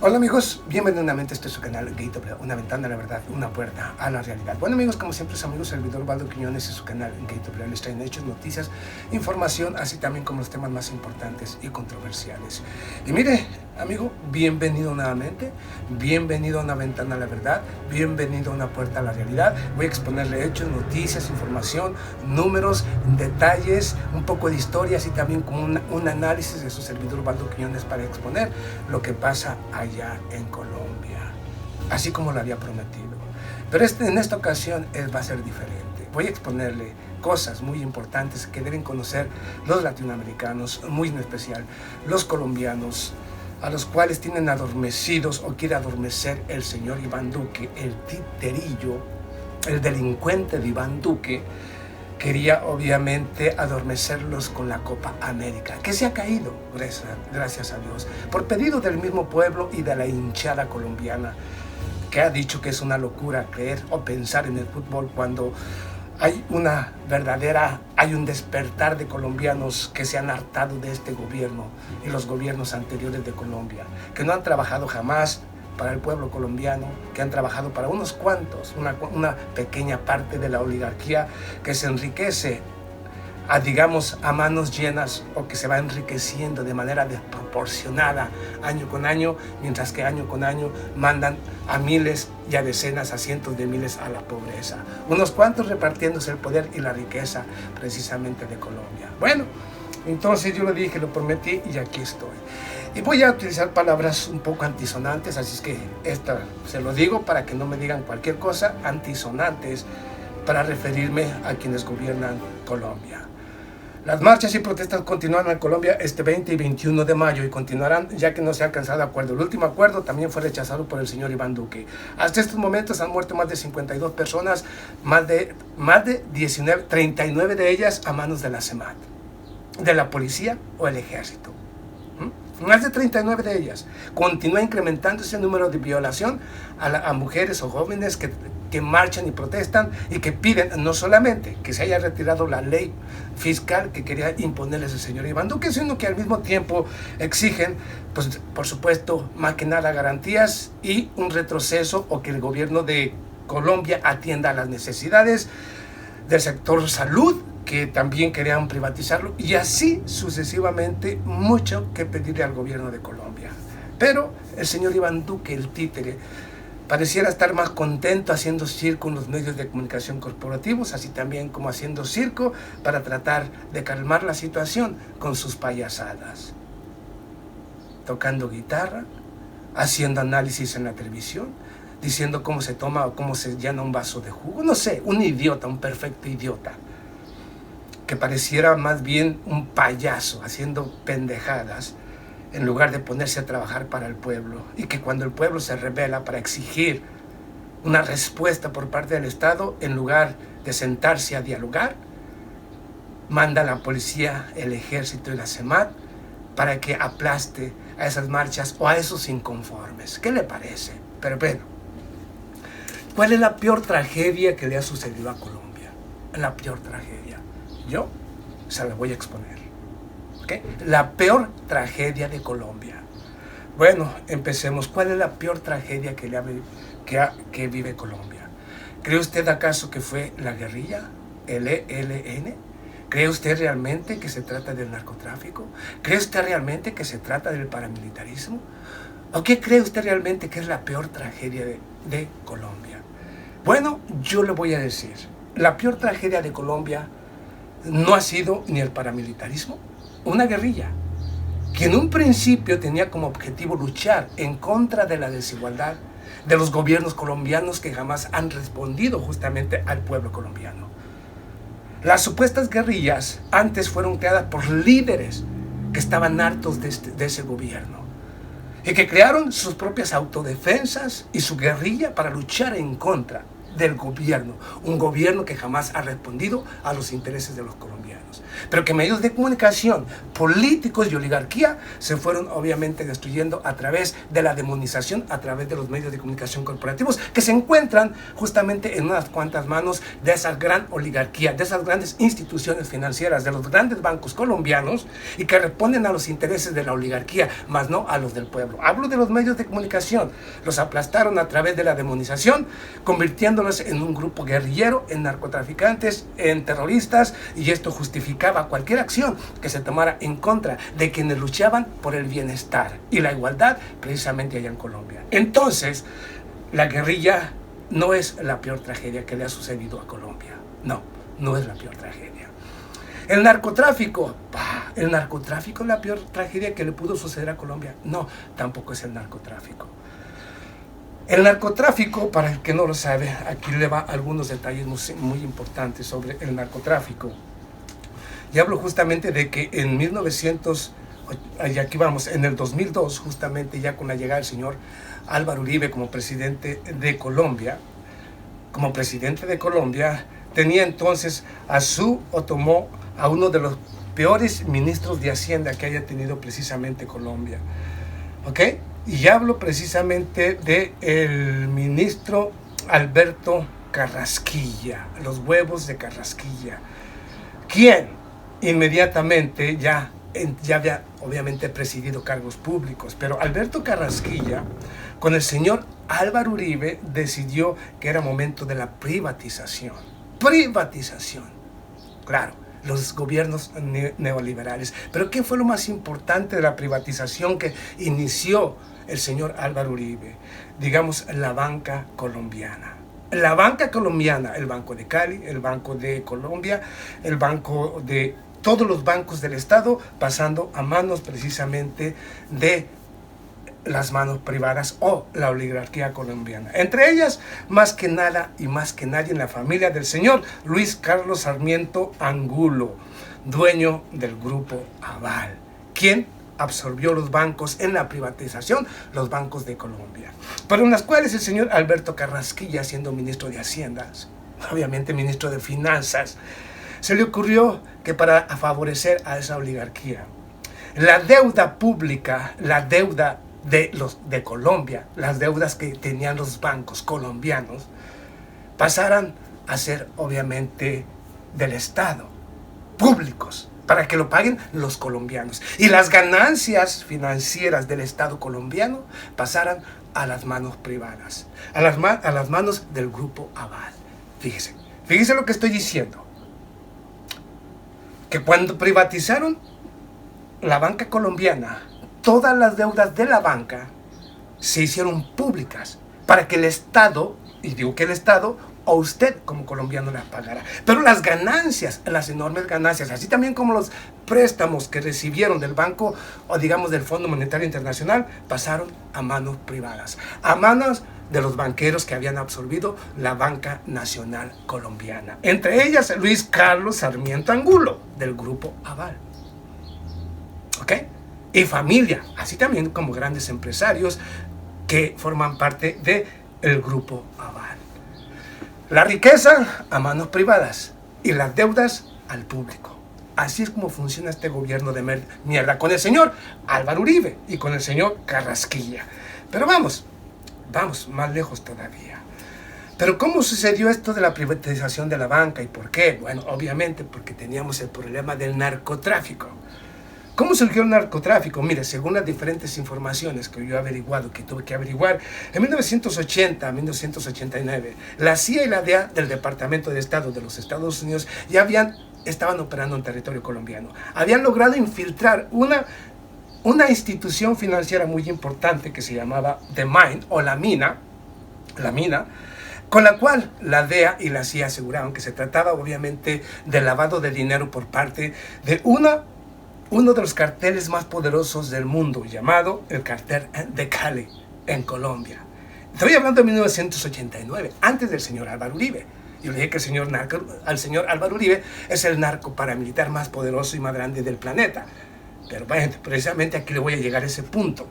Hola amigos, bienvenidos nuevamente a este su canal Gateway, una ventana a la verdad, una puerta a la realidad. Bueno amigos, como siempre su amigo servidor Valdo Quiñones y su canal Gateway les traen hechos, noticias, información, así también como los temas más importantes y controversiales. Y mire amigo, bienvenido nuevamente, bienvenido a una ventana a la verdad, bienvenido a una puerta a la realidad. Voy a exponerle hechos, noticias, información, números, detalles, un poco de historia, así también como un análisis de su servidor Valdo Quiñones para exponer lo que pasa allá en Colombia, así como lo había prometido. Pero en esta ocasión va a ser diferente. Voy a exponerle cosas muy importantes que deben conocer los latinoamericanos, muy en especial los colombianos, a los cuales tienen adormecidos o quiere adormecer el señor Iván Duque, el titerillo, el delincuente de Iván Duque. Quería obviamente adormecerlos con la Copa América, que se ha caído, gracias a Dios, por pedido del mismo pueblo y de la hinchada colombiana, que ha dicho que es una locura creer o pensar en el fútbol cuando hay un despertar de colombianos que se han hartado de este gobierno y los gobiernos anteriores de Colombia, que no han trabajado jamás para el pueblo colombiano, que han trabajado para unos cuantos, una pequeña parte de la oligarquía que se enriquece a manos llenas, o que se va enriqueciendo de manera desproporcionada año con año, mientras que año con año mandan a miles y a decenas, a cientos de miles a la pobreza. Unos cuantos repartiéndose el poder y la riqueza precisamente de Colombia. Bueno, entonces yo lo dije, lo prometí y aquí estoy. Y voy a utilizar palabras un poco antisonantes, así es que esta se lo digo para que no me digan cualquier cosa, antisonantes, para referirme a quienes gobiernan Colombia. Las marchas y protestas continuaron en Colombia este 20 y 21 de mayo y continuarán ya que no se ha alcanzado acuerdo. El último acuerdo también fue rechazado por el señor Iván Duque. Hasta estos momentos han muerto más de 52 personas, más de 39 de ellas a manos de la SEMAT, de la policía o el ejército. Más de 39 de ellas. Continúa incrementándose el número de violación a mujeres o jóvenes que marchan y protestan y que piden no solamente que se haya retirado la ley fiscal que quería imponerles el señor Iván Duque, sino que al mismo tiempo exigen, pues, por supuesto, más que nada garantías y un retroceso, o que el gobierno de Colombia atienda a las necesidades del sector salud, que también querían privatizarlo, y así sucesivamente, mucho que pedirle al gobierno de Colombia. Pero el señor Iván Duque, el títere, pareciera estar más contento haciendo circo en los medios de comunicación corporativos, así también como haciendo circo para tratar de calmar la situación con sus payasadas. Tocando guitarra, haciendo análisis en la televisión, diciendo cómo se toma o cómo se llena un vaso de jugo. No sé, un idiota, un perfecto idiota, que pareciera más bien un payaso haciendo pendejadas en lugar de ponerse a trabajar para el pueblo, y que cuando el pueblo se rebela para exigir una respuesta por parte del Estado, en lugar de sentarse a dialogar, manda a la policía, el ejército y la SEMAT para que aplaste a esas marchas o a esos inconformes. ¿Qué le parece? Pero bueno, ¿cuál es la peor tragedia que le ha sucedido a Colombia? La peor tragedia. Yo se la voy a exponer. ¿Okay? La peor tragedia de Colombia. Bueno, empecemos. ¿Cuál es la peor tragedia que vive Colombia? ¿Cree usted acaso que fue la guerrilla, el ELN? ¿Cree usted realmente que se trata del narcotráfico? ¿Cree usted realmente que se trata del paramilitarismo? ¿O qué cree usted realmente que es la peor tragedia de Colombia? Bueno, yo le voy a decir, la peor tragedia de Colombia no ha sido ni el paramilitarismo, una guerrilla, que en un principio tenía como objetivo luchar en contra de la desigualdad de los gobiernos colombianos que jamás han respondido justamente al pueblo colombiano. Las supuestas guerrillas antes fueron creadas por líderes que estaban hartos de ese gobierno y que crearon sus propias autodefensas y su guerrilla para luchar en contra del gobierno, un gobierno que jamás ha respondido a los intereses de los colombianos, pero que medios de comunicación, políticos y oligarquía se fueron obviamente destruyendo a través de la demonización, a través de los medios de comunicación corporativos que se encuentran justamente en unas cuantas manos de esa gran oligarquía, de esas grandes instituciones financieras, de los grandes bancos colombianos, y que responden a los intereses de la oligarquía, más no a los del pueblo. Hablo de los medios de comunicación, los aplastaron a través de la demonización, convirtiéndolos en un grupo guerrillero, en narcotraficantes, en terroristas, y esto justificaba cualquier acción que se tomara en contra de quienes luchaban por el bienestar y la igualdad precisamente allá en Colombia. Entonces, la guerrilla no es la peor tragedia que le ha sucedido a Colombia. No, no es la peor tragedia. El narcotráfico es la peor tragedia que le pudo suceder a Colombia. No, tampoco es el narcotráfico. El narcotráfico, para el que no lo sabe, aquí le va algunos detalles muy importantes sobre el narcotráfico. Y hablo justamente de que en 1900, y aquí vamos, en el 2002, justamente ya con la llegada del señor Álvaro Uribe como presidente de Colombia, tenía entonces tomó a uno de los peores ministros de Hacienda que haya tenido precisamente Colombia. ¿Ok? Y hablo precisamente del ministro Alberto Carrasquilla, los huevos de Carrasquilla, quien inmediatamente ya había obviamente presidido cargos públicos, pero Alberto Carrasquilla, con el señor Álvaro Uribe, decidió que era momento de la privatización. Claro, los gobiernos neoliberales. Pero ¿qué fue lo más importante de la privatización que inició el señor Álvaro Uribe? Digamos, la banca colombiana. La banca colombiana, el Banco de Cali, el Banco de Colombia, el banco de todos los bancos del Estado, pasando a manos precisamente de las manos privadas o la oligarquía colombiana. Entre ellas, más que nada y más que nadie, en la familia del señor Luis Carlos Sarmiento Angulo, dueño del Grupo Aval, quien absorbió los bancos en la privatización, los bancos de Colombia, pero en las cuales el señor Alberto Carrasquilla, siendo ministro de Hacienda, obviamente ministro de Finanzas, se le ocurrió que para favorecer a esa oligarquía, la deuda pública, la deuda de Colombia, las deudas que tenían los bancos colombianos, pasaran a ser obviamente del Estado, públicos, para que lo paguen los colombianos. Y las ganancias financieras del Estado colombiano pasaran a las manos privadas, a las manos del Grupo Aval. Fíjese lo que estoy diciendo. Que cuando privatizaron la banca colombiana, todas las deudas de la banca se hicieron públicas para que el Estado, y digo que el Estado, o usted como colombiano las pagara. Pero las ganancias, las enormes ganancias, así también como los préstamos que recibieron del banco o digamos del Fondo Monetario Internacional, pasaron a manos privadas, a manos de los banqueros que habían absorbido la banca nacional colombiana. Entre ellas, Luis Carlos Sarmiento Angulo, del Grupo Aval. ¿Ok? Y familia, así también como grandes empresarios que forman parte del Grupo Aval. La riqueza a manos privadas y las deudas al público. Así es como funciona este gobierno de mierda con el señor Álvaro Uribe y con el señor Carrasquilla. Pero vamos más lejos todavía. Pero ¿cómo sucedió esto de la privatización de la banca y por qué? Bueno, obviamente porque teníamos el problema del narcotráfico. ¿Cómo surgió el narcotráfico? Mire, según las diferentes informaciones que yo he averiguado, que tuve que averiguar, en 1980, 1989, la CIA y la DEA del Departamento de Estado de los Estados Unidos ya estaban operando en territorio colombiano. Habían logrado infiltrar una institución financiera muy importante que se llamaba The Mine, o la mina, con la cual la DEA y la CIA aseguraron que se trataba obviamente de lavado de dinero por parte de uno de los carteles más poderosos del mundo, llamado el cartel de Cali, en Colombia. Estoy hablando de 1989, antes del señor Álvaro Uribe. Yo le dije que al señor Álvaro Uribe es el narco paramilitar más poderoso y más grande del planeta. Pero bueno, precisamente aquí le voy a llegar a ese punto.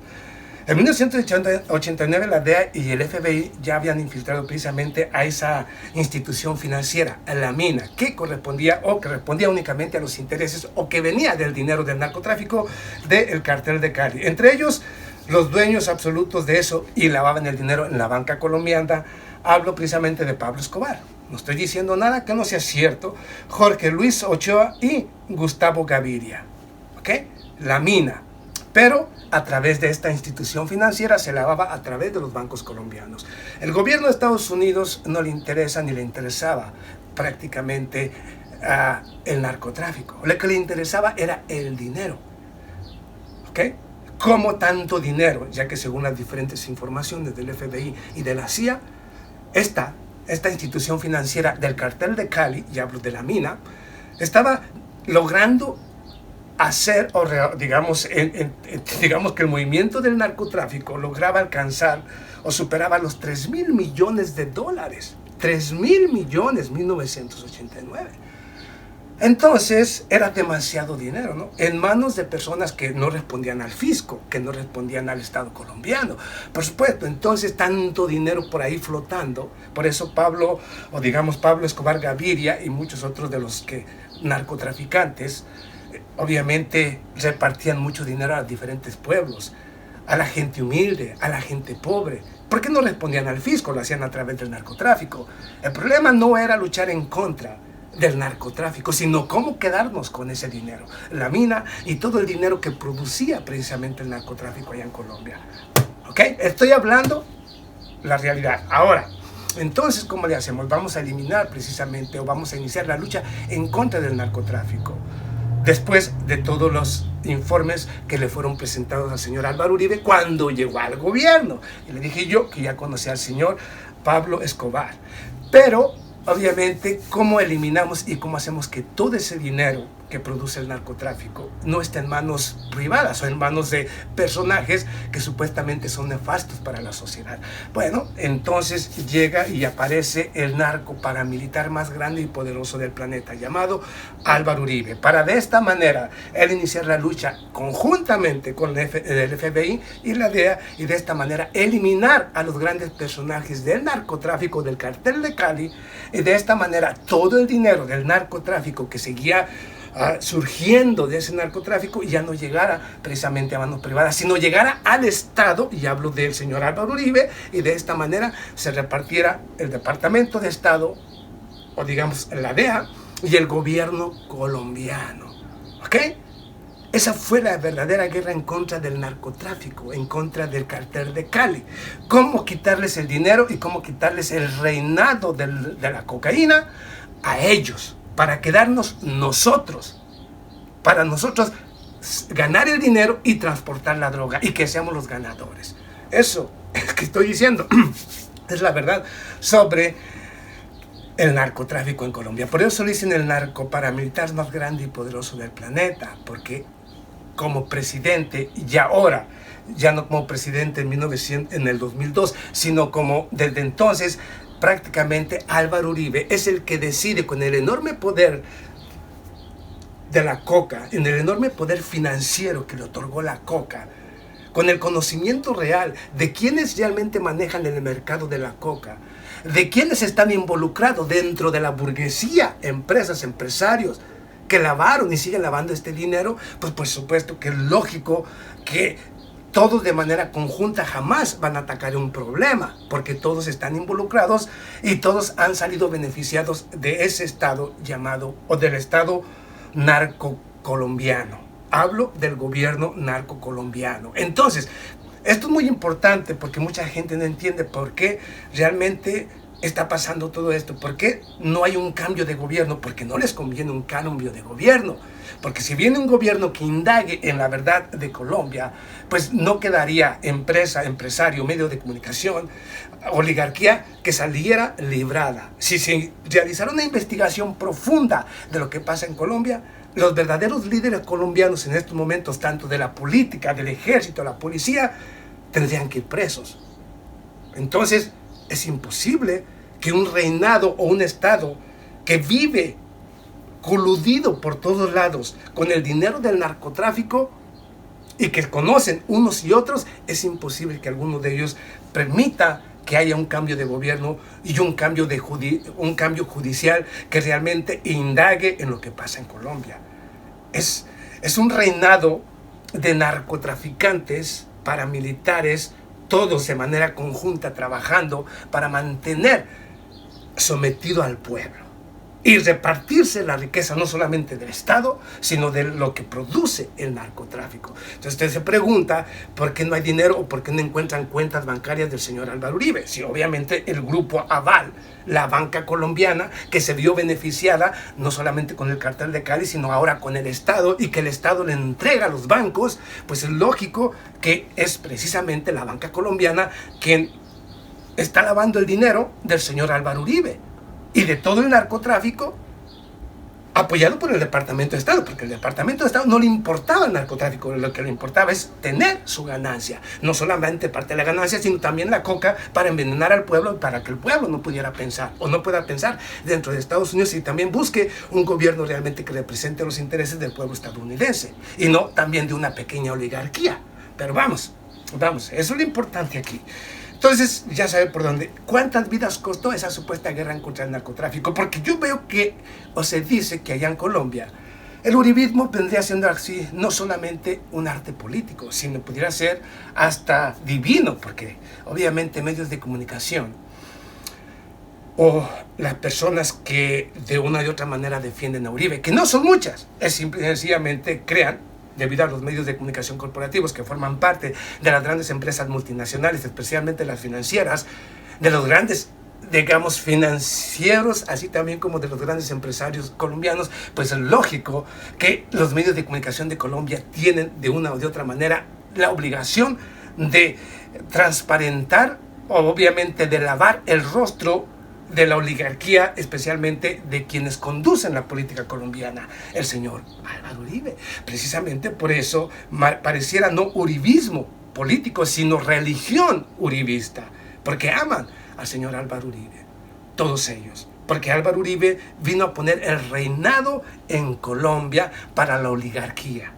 En 1989 la DEA y el FBI ya habían infiltrado precisamente a esa institución financiera, a la mina, que correspondía o que respondía únicamente a los intereses o que venía del dinero del narcotráfico del cartel de Cali. Entre ellos, los dueños absolutos de eso y lavaban el dinero en la banca colombiana. Hablo precisamente de Pablo Escobar. No estoy diciendo nada que no sea cierto. Jorge Luis Ochoa y Gustavo Gaviria. ¿Ok? La mina. Pero a través de esta institución financiera se lavaba a través de los bancos colombianos. El gobierno de Estados Unidos no le interesa ni le interesaba prácticamente el narcotráfico. Lo que le interesaba era el dinero. ¿Ok? ¿Cómo tanto dinero? Ya que según las diferentes informaciones del FBI y de la CIA, esta institución financiera del cartel de Cali, y hablo de la mina, estaba logrando hacer, o digamos que el movimiento del narcotráfico lograba alcanzar o superaba los 3.000 millones de dólares. 3.000 millones, 1989. Entonces era demasiado dinero, ¿no? En manos de personas que no respondían al fisco, que no respondían al Estado colombiano. Por supuesto, entonces tanto dinero por ahí flotando. Por eso Pablo Escobar Gaviria y muchos otros de los narcotraficantes, obviamente repartían mucho dinero a diferentes pueblos, a la gente humilde, a la gente pobre. ¿Por qué no respondían al fisco? Lo hacían a través del narcotráfico. El problema no era luchar en contra del narcotráfico, sino cómo quedarnos con ese dinero, la mina y todo el dinero que producía precisamente el narcotráfico allá en Colombia. ¿Ok? Estoy hablando la realidad. Ahora, entonces, ¿cómo le hacemos? Vamos a eliminar precisamente o vamos a iniciar la lucha en contra del narcotráfico. Después de todos los informes que le fueron presentados al señor Álvaro Uribe cuando llegó al gobierno. Y le dije yo que ya conocía al señor Pablo Escobar. Pero obviamente, ¿cómo eliminamos y cómo hacemos que todo ese dinero que produce el narcotráfico no esté en manos privadas o en manos de personajes que supuestamente son nefastos para la sociedad? Bueno, entonces llega y aparece el narco paramilitar más grande y poderoso del planeta, llamado Álvaro Uribe, para de esta manera él iniciar la lucha conjuntamente con el FBI y la DEA, y de esta manera eliminar a los grandes personajes del narcotráfico, del cartel de Cali, y de esta manera todo el dinero del narcotráfico que seguía surgiendo de ese narcotráfico ya no llegara precisamente a manos privadas, sino llegara al Estado, y hablo del señor Álvaro Uribe, y de esta manera se repartiera el Departamento de Estado, o digamos la DEA, y el gobierno colombiano. ¿Ok? Esa fue la verdadera guerra en contra del narcotráfico, en contra del cartel de Cali. Cómo quitarles el dinero y cómo quitarles el reinado de la cocaína a ellos, para quedarnos nosotros, para nosotros ganar el dinero y transportar la droga y que seamos los ganadores. Eso es que estoy diciendo, es la verdad sobre el narcotráfico en Colombia. Por eso le dicen el narco paramilitar más grande y poderoso del planeta, porque como presidente, y ahora, ya no como presidente en el 2002, sino como desde entonces, prácticamente Álvaro Uribe es el que decide, con el enorme poder de la coca, en el enorme poder financiero que le otorgó la coca, con el conocimiento real de quienes realmente manejan el mercado de la coca, de quienes están involucrados dentro de la burguesía, empresas, empresarios que lavaron y siguen lavando este dinero, pues por supuesto que es lógico que todos de manera conjunta jamás van a atacar un problema, porque todos están involucrados y todos han salido beneficiados de ese estado llamado, o del estado narcocolombiano. Hablo del gobierno narcocolombiano. Entonces, esto es muy importante porque mucha gente no entiende por qué realmente está pasando todo esto. ¿Por qué no hay un cambio de gobierno? Porque no les conviene un cambio de gobierno. Porque si viene un gobierno que indague en la verdad de Colombia, pues no quedaría empresa, empresario, medio de comunicación, oligarquía que saliera librada. Si se realizara una investigación profunda de lo que pasa en Colombia, los verdaderos líderes colombianos en estos momentos, tanto de la política, del ejército, la policía, tendrían que ir presos. Entonces, es imposible que un reinado o un estado que vive coludido por todos lados con el dinero del narcotráfico y que conocen unos y otros, es imposible que alguno de ellos permita que haya un cambio de gobierno y un cambio judicial que realmente indague en lo que pasa en Colombia. Es un reinado de narcotraficantes, paramilitares, todos de manera conjunta trabajando para mantener sometido al pueblo y repartirse la riqueza no solamente del Estado, sino de lo que produce el narcotráfico. Entonces usted se pregunta por qué no hay dinero o por qué no encuentran cuentas bancarias del señor Álvaro Uribe. Si obviamente el grupo Aval, la banca colombiana, que se vio beneficiada no solamente con el cartel de Cali, sino ahora con el Estado, y que el Estado le entrega a los bancos, pues es lógico que es precisamente la banca colombiana quien está lavando el dinero del señor Álvaro Uribe y de todo el narcotráfico, apoyado por el Departamento de Estado, porque el Departamento de Estado no le importaba el narcotráfico, lo que le importaba es tener su ganancia, no solamente parte de la ganancia, sino también la coca para envenenar al pueblo, para que el pueblo no pudiera pensar o no pueda pensar dentro de Estados Unidos, y también busque un gobierno realmente que represente los intereses del pueblo estadounidense y no también de una pequeña oligarquía. Pero vamos, eso es lo importante aquí. Entonces, ya sabe por dónde. ¿Cuántas vidas costó esa supuesta guerra contra el narcotráfico? Porque yo veo que, o se dice que allá en Colombia, el uribismo vendría siendo así, no solamente un arte político, sino pudiera ser hasta divino, porque obviamente medios de comunicación o las personas que de una y otra manera defienden a Uribe, que no son muchas, es simple y sencillamente crean, debido a los medios de comunicación corporativos que forman parte de las grandes empresas multinacionales, especialmente las financieras, de los grandes, digamos, financieros, así también como de los grandes empresarios colombianos, pues es lógico que los medios de comunicación de Colombia tienen de una o de otra manera la obligación de transparentar, o obviamente de lavar el rostro de la oligarquía, especialmente de quienes conducen la política colombiana, el señor Álvaro Uribe. Precisamente por eso pareciera no uribismo político, sino religión uribista, porque aman al señor Álvaro Uribe, todos ellos. Porque Álvaro Uribe vino a poner el reinado en Colombia para la oligarquía,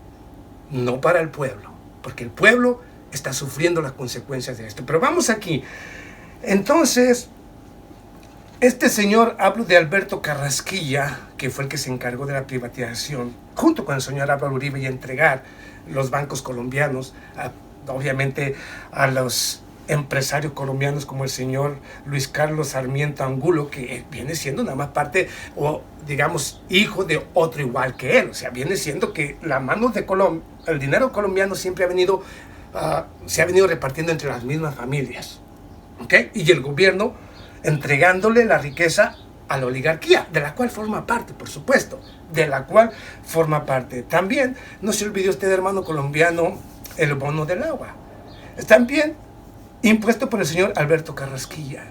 no para el pueblo, porque el pueblo está sufriendo las consecuencias de esto. Pero vamos aquí. Entonces, este señor, hablo de Alberto Carrasquilla, que fue el que se encargó de la privatización, junto con el señor Álvaro Uribe, y entregar los bancos colombianos, obviamente a los empresarios colombianos como el señor Luis Carlos Sarmiento Angulo, que viene siendo nada más parte, o digamos, hijo de otro igual que él. O sea, viene siendo que la mano de Colombia, el dinero colombiano siempre ha venido, se ha venido repartiendo entre las mismas familias, ¿okay? Y el gobierno entregándole la riqueza a la oligarquía, de la cual forma parte, por supuesto, de la cual forma parte. También, no se olvide usted, hermano colombiano, el bono del agua. También impuesto por el señor Alberto Carrasquilla,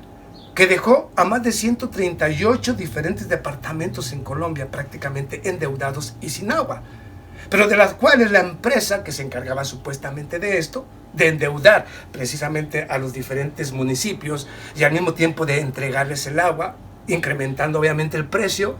que dejó a más de 138 diferentes departamentos en Colombia prácticamente endeudados y sin agua, pero de las cuales la empresa que se encargaba supuestamente de esto, de endeudar precisamente a los diferentes municipios y al mismo tiempo de entregarles el agua, incrementando obviamente el precio,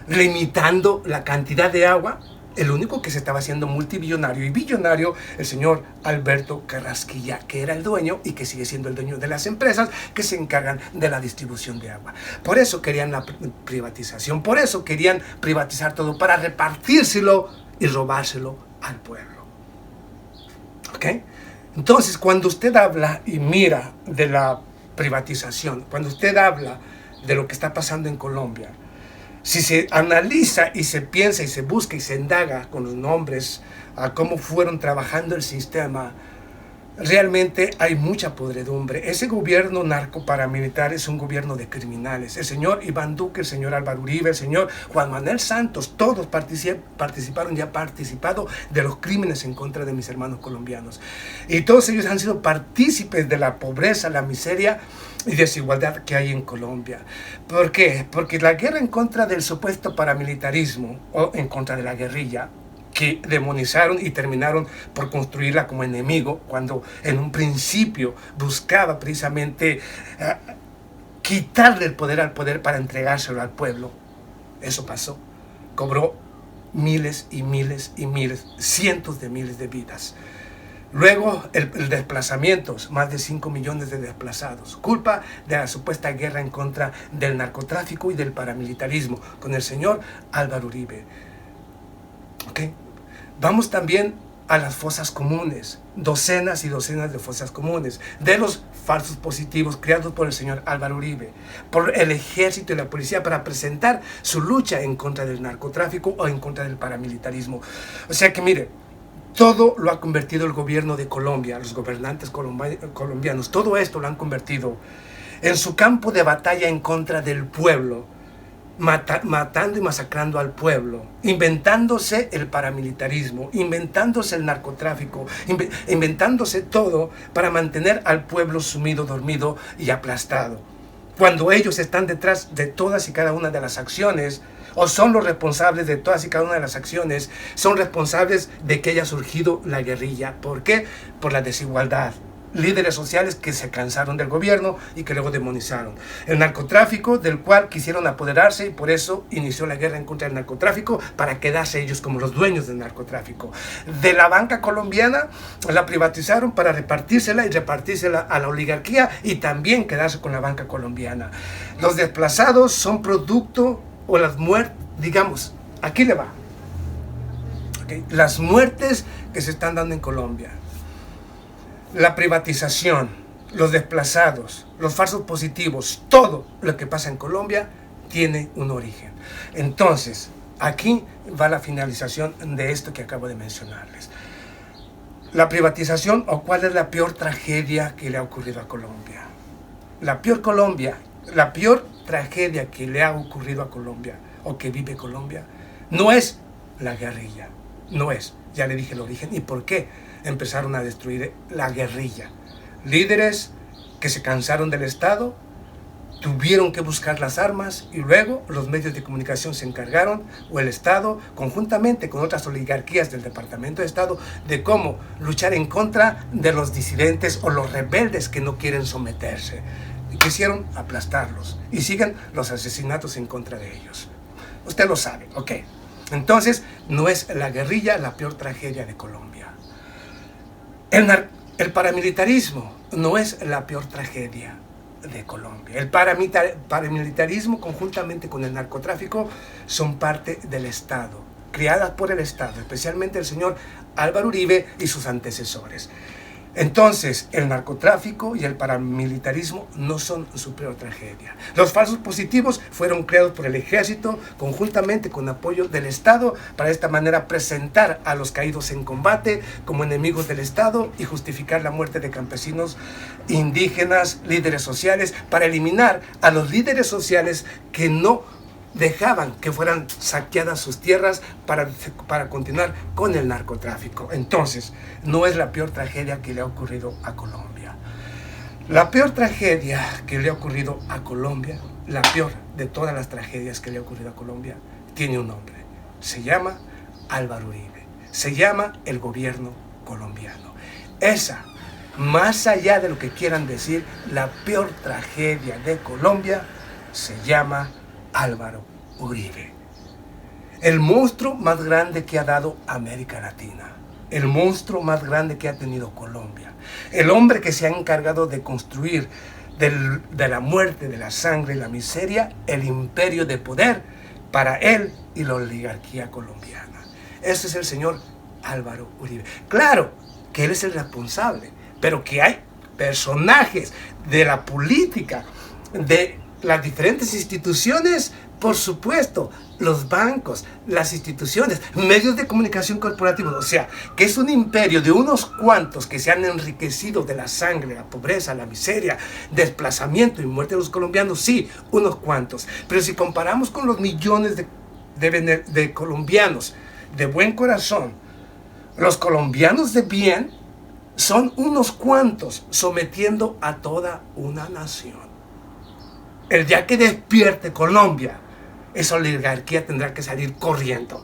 limitando la cantidad de agua, el único que se estaba haciendo multimillonario y billonario, el señor Alberto Carrasquilla, que era el dueño y que sigue siendo el dueño de las empresas que se encargan de la distribución de agua. Por eso querían la privatización, por eso querían privatizar todo, para repartírselo y robárselo al pueblo. ¿Ok? Entonces, cuando usted habla y mira de la privatización, cuando usted habla de lo que está pasando en Colombia, si se analiza y se piensa y se busca y se indaga con los nombres a cómo fueron trabajando el sistema, realmente hay mucha podredumbre. Ese gobierno narcoparamilitar es un gobierno de criminales. El señor Iván Duque, el señor Álvaro Uribe, el señor Juan Manuel Santos, todos participaron y han participado de los crímenes en contra de mis hermanos colombianos. Y todos ellos han sido partícipes de la pobreza, la miseria y desigualdad que hay en Colombia. ¿Por qué? Porque la guerra en contra del supuesto paramilitarismo o en contra de la guerrilla, que demonizaron y terminaron por construirla como enemigo, cuando en un principio buscaba precisamente quitarle el poder al poder para entregárselo al pueblo. Eso pasó. Cobró miles y miles y miles, cientos de miles de vidas. Luego, el desplazamientos, más de 5 millones de desplazados, culpa de la supuesta guerra en contra del narcotráfico y del paramilitarismo, con el señor Álvaro Uribe. ¿Okay? Vamos también a las fosas comunes, docenas y docenas de fosas comunes, de los falsos positivos creados por el señor Álvaro Uribe, por el ejército y la policía para presentar su lucha en contra del narcotráfico o en contra del paramilitarismo. O sea que mire, todo lo ha convertido el gobierno de Colombia, los gobernantes colombianos, todo esto lo han convertido en su campo de batalla en contra del pueblo, matando y masacrando al pueblo, inventándose el paramilitarismo, inventándose el narcotráfico, inventándose todo para mantener al pueblo sumido, dormido y aplastado. Cuando ellos están detrás de todas y cada una de las acciones, o son los responsables de todas y cada una de las acciones, son responsables de que haya surgido la guerrilla. ¿Por qué? Por la desigualdad. Líderes sociales que se cansaron del gobierno y que luego demonizaron. El narcotráfico, del cual quisieron apoderarse, y por eso inició la guerra en contra del narcotráfico, para quedarse ellos como los dueños del narcotráfico. De la banca colombiana, la privatizaron para repartírsela y repartírsela a la oligarquía y también quedarse con la banca colombiana. Los desplazados son producto, o las muertes, digamos, aquí le va. ¿Okay? Las muertes que se están dando en Colombia. La privatización, los desplazados, los falsos positivos, todo lo que pasa en Colombia tiene un origen. Entonces, aquí va la finalización de esto que acabo de mencionarles. La privatización, o cuál es la peor tragedia que le ha ocurrido a Colombia. La peor tragedia que le ha ocurrido a Colombia, o que vive Colombia, no es la guerrilla, no es, ya le dije el origen y por qué empezaron a destruir la guerrilla. Líderes que se cansaron del Estado, tuvieron que buscar las armas y luego los medios de comunicación se encargaron, o el Estado, conjuntamente con otras oligarquías del Departamento de Estado, de cómo luchar en contra de los disidentes o los rebeldes que no quieren someterse. Quisieron aplastarlos y siguen los asesinatos en contra de ellos. Usted lo sabe, ok. Entonces, no es la guerrilla la peor tragedia de Colombia. El paramilitarismo no es la peor tragedia de Colombia. El paramilitarismo, conjuntamente con el narcotráfico, son parte del Estado, creadas por el Estado, especialmente el señor Álvaro Uribe y sus antecesores. Entonces, el narcotráfico y el paramilitarismo no son su peor tragedia. Los falsos positivos fueron creados por el ejército conjuntamente con apoyo del Estado para de esta manera presentar a los caídos en combate como enemigos del Estado y justificar la muerte de campesinos, indígenas, líderes sociales, para eliminar a los líderes sociales que no dejaban que fueran saqueadas sus tierras para continuar con el narcotráfico. Entonces, no es la peor tragedia que le ha ocurrido a Colombia. La peor tragedia que le ha ocurrido a Colombia, la peor de todas las tragedias que le ha ocurrido a Colombia, tiene un nombre. Se llama Álvaro Uribe. Se llama el gobierno colombiano. Esa, más allá de lo que quieran decir, la peor tragedia de Colombia se llama Álvaro Uribe. El monstruo más grande que ha dado América Latina. El monstruo más grande que ha tenido Colombia. El hombre que se ha encargado de construir de la muerte, de la sangre y la miseria, el imperio de poder para él y la oligarquía colombiana. Ese es el señor Álvaro Uribe. Claro que él es el responsable, pero que hay personajes de la política, de las diferentes instituciones, por supuesto, los bancos, las instituciones, medios de comunicación corporativos, o sea, que es un imperio de unos cuantos que se han enriquecido de la sangre, la pobreza, la miseria, desplazamiento y muerte de los colombianos, sí, unos cuantos. Pero si comparamos con los millones de colombianos de buen corazón, los colombianos de bien son unos cuantos sometiendo a toda una nación. El día que despierte Colombia, esa oligarquía tendrá que salir corriendo.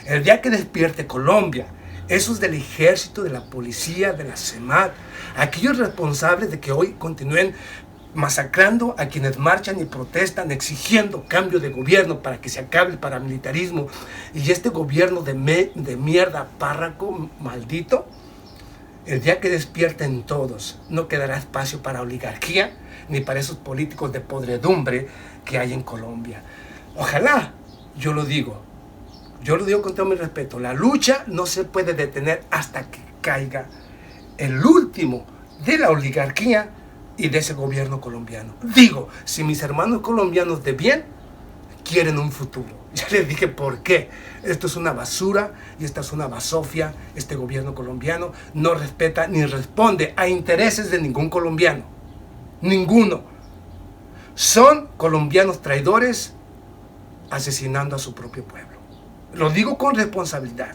El día que despierte Colombia, esos del ejército, de la policía, de la SEMAT, aquellos responsables de que hoy continúen masacrando a quienes marchan y protestan, exigiendo cambio de gobierno para que se acabe el paramilitarismo. Y este gobierno de mierda, párraco, maldito, el día que despierten todos, no quedará espacio para oligarquía ni para esos políticos de podredumbre que hay en Colombia. Ojalá, yo lo digo con todo mi respeto, la lucha no se puede detener hasta que caiga el último de la oligarquía y de ese gobierno colombiano. Digo, si mis hermanos colombianos de bien quieren un futuro. Ya les dije por qué. Esto es una basura y esta es una basofia. Este gobierno colombiano no respeta ni responde a intereses de ningún colombiano. Ninguno. Son colombianos traidores asesinando a su propio pueblo. Lo digo con responsabilidad.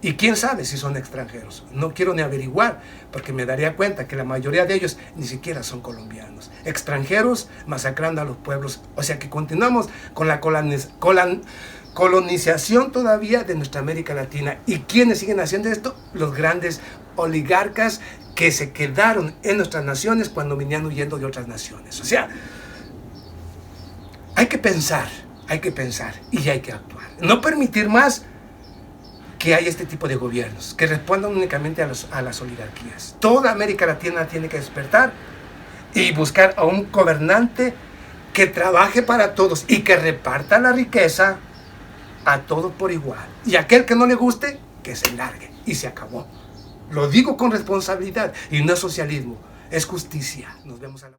Y quién sabe si son extranjeros. No quiero ni averiguar, porque me daría cuenta que la mayoría de ellos ni siquiera son colombianos. Extranjeros masacrando a los pueblos. O sea que continuamos con la colonización todavía de nuestra América Latina. ¿Y quiénes siguen haciendo esto? Los grandes oligarcas que se quedaron en nuestras naciones cuando venían huyendo de otras naciones. O sea, hay que pensar y hay que actuar. No permitir más que hay este tipo de gobiernos que respondan únicamente a las oligarquías. Toda América Latina tiene que despertar y buscar a un gobernante que trabaje para todos y que reparta la riqueza a todos por igual. Y aquel que no le guste, que se largue. Y se acabó. Lo digo con responsabilidad y no es socialismo, es justicia. Nos vemos a la